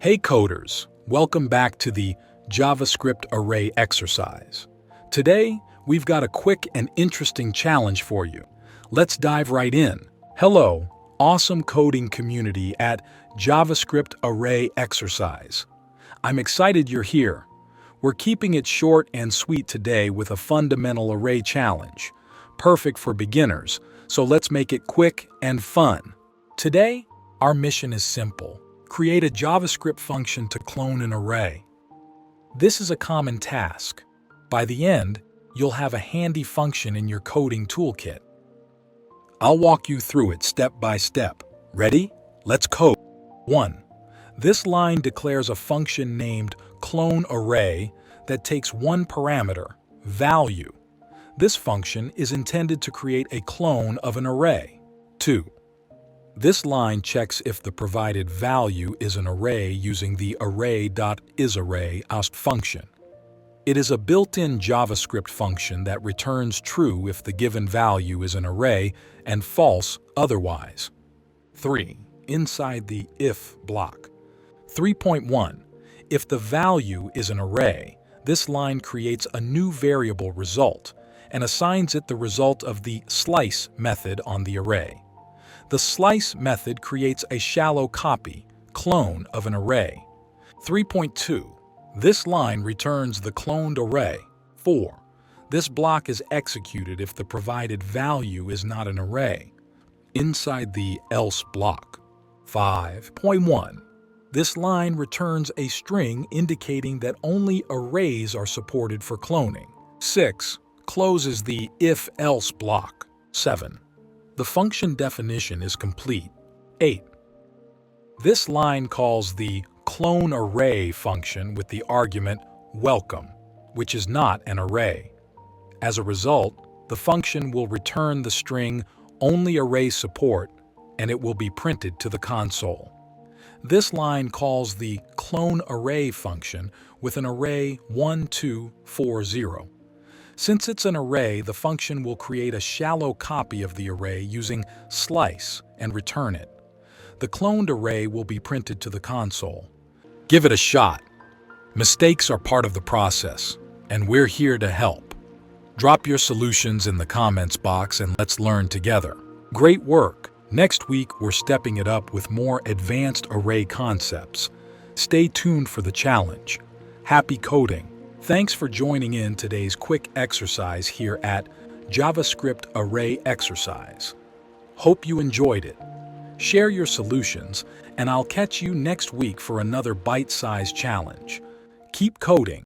Hey coders, welcome back to the JavaScript Array Exercise. Today, we've got a quick and interesting challenge for you. Let's dive right in. Hello, awesome coding community at JavaScript Array Exercise. I'm excited you're here. We're keeping it short and sweet today with a fundamental array challenge. Perfect for beginners, so let's make it quick and fun. Today, our mission is simple. Create a JavaScript function to clone an array. This is a common task. By the end, you'll have a handy function in your coding toolkit. I'll walk you through it step by step. Ready? Let's code. 1. This line declares a function named cloneArray that takes one parameter, value. This function is intended to create a clone of an array. 2. This line checks if the provided value is an array using the array.isArray function. It is a built-in JavaScript function that returns true if the given value is an array and false otherwise. 3. Inside the if block. 3.1. If the value is an array, this line creates a new variable result and assigns it the result of the slice method on the array. The slice method creates a shallow copy, clone of an array. 3.2. This line returns the cloned array. 4. This block is executed if the provided value is not an array. Inside the else block. 5.1. This line returns a string indicating that only arrays are supported for cloning. 6. Closes the if-else block. 7. The function definition is complete. 8. This line calls the cloneArray function with the argument welcome, which is not an array. As a result, the function will return the string only array support, and it will be printed to the console. This line calls the cloneArray function with an array 1, 2, 4, 0. Since it's an array, the function will create a shallow copy of the array using slice and return it. The cloned array will be printed to the console. Give it a shot. Mistakes are part of the process, and we're here to help. Drop your solutions in the comments box and let's learn together. Great work! Next week, we're stepping it up with more advanced array concepts. Stay tuned for the challenge. Happy coding! Thanks for joining in today's quick exercise here at JavaScript Array Exercise. Hope you enjoyed it. Share your solutions, and I'll catch you next week for another bite-sized challenge. Keep coding.